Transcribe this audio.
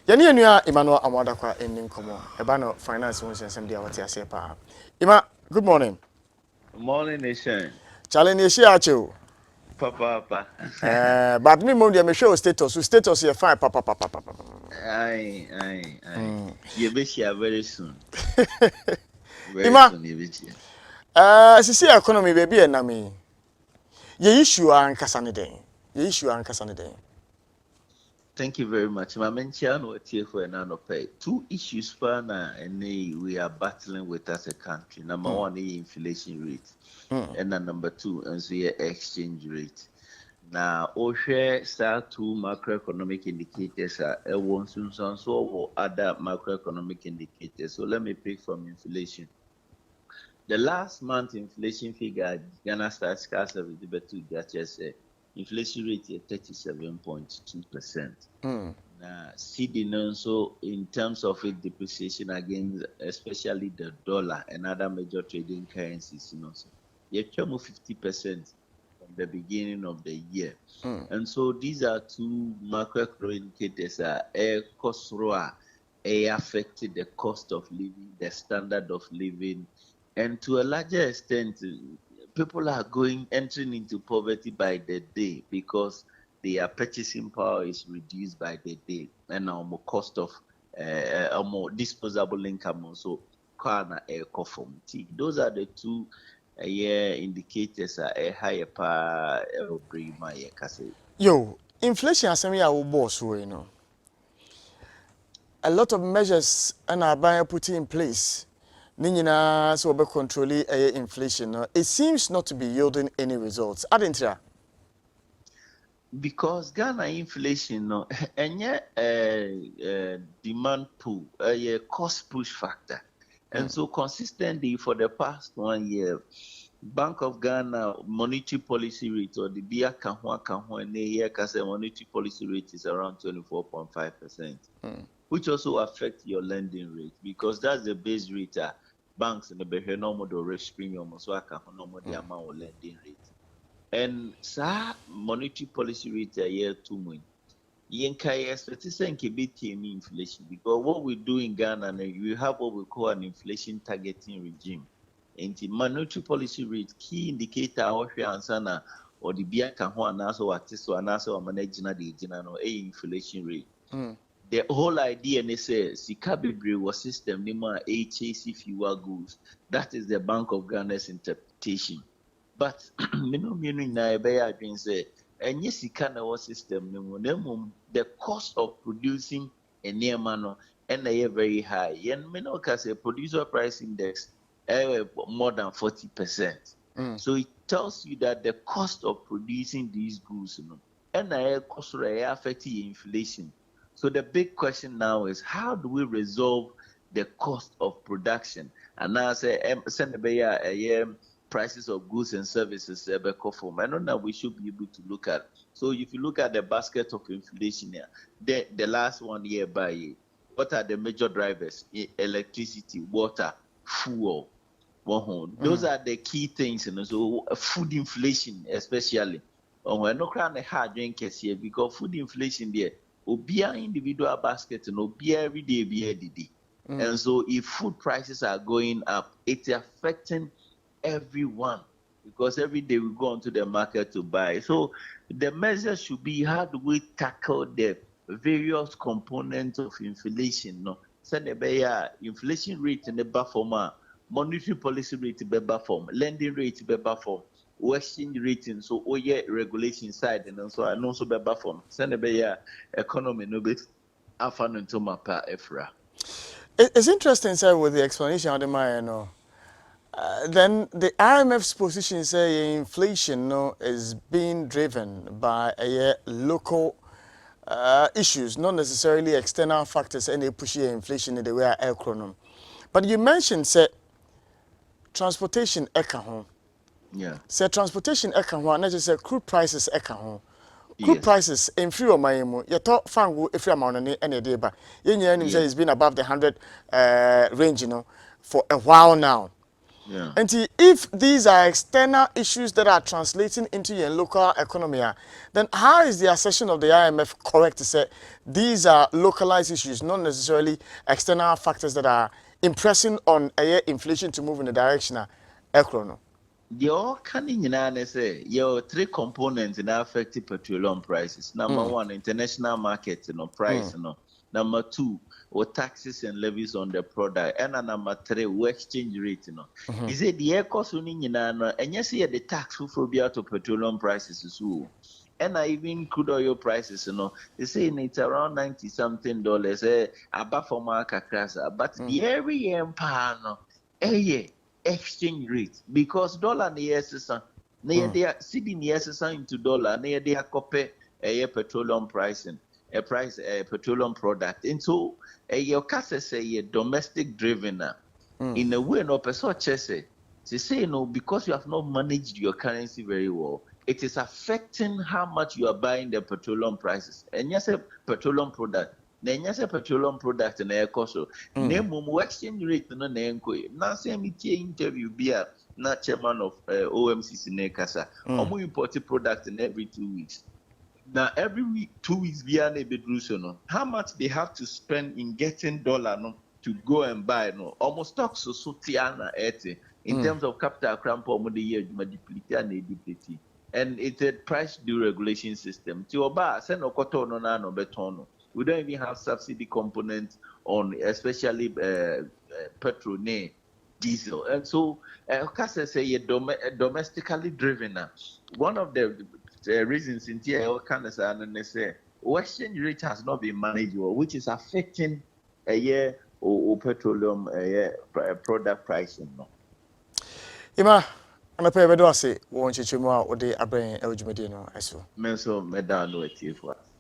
Yani enua Emmanuel Amoah kwa enim komo. Eba no finance won sensem dia wati ase pa. Ima, good morning. Morning, Nation. Challenge ye share ache. Papa. But me mom dia me show status. Status ye fine papa. Aye. You be here very soon. Very Ima, soon, you be here. sisi economy baby e na me. Ye issue ankasa ne den. Ye issue ankasa ne den. Thank you very much. My mention what here for an pay. Two issues for now, and we are battling with as a country. Number one, the inflation rate, and then number two, and so exchange rate. Now, share start two macroeconomic indicators are one soon so other macroeconomic indicators. So let me pick from inflation. The last month inflation figure, Ghana Statistical Service, just inflation rate is 37.2%. Now, CD also in terms of its depreciation against especially the dollar and other major trading currencies, you have 50% from the beginning of the year. And so these are two macroeconomic indicators that cost affected the cost of living, the standard of living, and to a larger extent, people are entering into poverty by the day because their purchasing power is reduced by the day, and our cost of more disposable income also those are the two indicators a higher power bring my Yo, inflation asemi ya wo boss we no. A lot of measures are being put in place. Ninyina so be controlling inflation. No? It seems not to be yielding any results. Adentra. Because Ghana inflation no enye demand pull a cost push factor. And so consistently for the past 1 year, Bank of Ghana monetary policy rate or the BIA Kahwa in a year monetary policy rate is around 24.5%, which also affects your lending rate because that's the base rate banks in the Behre normal do risk premium so normal the amount of lending rate. And monetary policy rate a year 2 months. Yenkai expectation can be inflation because what we do in Ghana, we have what we call an inflation targeting regime. And the monetary policy rate key indicator or answer or the BIA can also what is so and also managing the inflation rate. The whole idea they say Sikabibre was system name HAC fewer goods. That is the Bank of Ghana's interpretation. But say and yes, system the cost of producing a near man and they are very high. And say producer price index more than 40%. So it tells you that the cost of producing these goods and cost affecting inflation. So the big question now is how do we resolve the cost of production? And now say send a prices of goods and services I know that we should be able to look at. So if you look at the basket of inflation here, the last 1 year by year, what are the major drivers? Electricity, water, fuel. Those are the key things. So food inflation especially. We're not crying a hard drink here because food inflation there will be an individual basket and will be every day. And so if food prices are going up, it's affecting everyone because every day we go onto the market to buy. So the measure should be how do we tackle the various components of inflation? No, send a inflation rate in the buffer, monetary policy rate be buffer, lending rate be buffer, exchange rating. So regulation side and also be buffer. Send a economy no bit afan into mapa efra. It's interesting, sir, with the explanation of the man. No? Then the IMF's position say inflation is being driven by local issues, not necessarily external factors, and they push inflation in the way air chronom. But you mentioned say transportation eka home. Yeah. Say transportation eka home, not just say crude prices eka home. Crude prices in free of my you thought fangu if you're on any day, but you say it's been above the 100 range, for a while now. Yeah. And if these are external issues that are translating into your local economy, then how is the assertion of the IMF correct to say these are localized issues, not necessarily external factors that are impressing on inflation to move in the direction of economy? The all canning in say your three components in affect petroleum prices. Number one, international market, price, Number two, or taxes and levies on the product. And number three, exchange rate, He said the air cost and yes, the tax for be out of petroleum prices is who. And I even crude oil prices, they say it's around $90 something, above for market class, but the every year, exchange rate because dollar na yɛsesa na yɛde cedi na yɛsesa into dollar na yɛde akɔpɛ petroleum pricing price petroleum product and so your ɔka sɛ domestic driven in a way no ɔpɛ sɛ say no because you have not managed your currency very well it is affecting how much you are buying the petroleum prices and yes a petroleum product na nya say petroleum product na ɛkɔ so na mmom exchange rate no na ɛnkɔ na sɛ metie interview bi a na chairman of OMCC na kasa ɔmo import product in every 2 weeks now every week 2 weeks bia na ebeduru so no how much they have to spend in getting dollar no to go and buy no almost stock so tia na ɛte in terms of capital cramp ɔmo de yɛ adwuma deplete na deplete and it's a price deregulation system ti ɔba sɛ na ɔkɔtɔ no na ɔbɛtɔn no we don't even have subsidy components on especially petrol, diesel. And so, say domestically driven. One of the reasons in here, Canada and say, Western rate has not been managed well, which is affecting a year or petroleum product pricing. No. Ima, I'm a pair of say, won't you more or they are bringing LGBT no, I saw. Menso medano for us.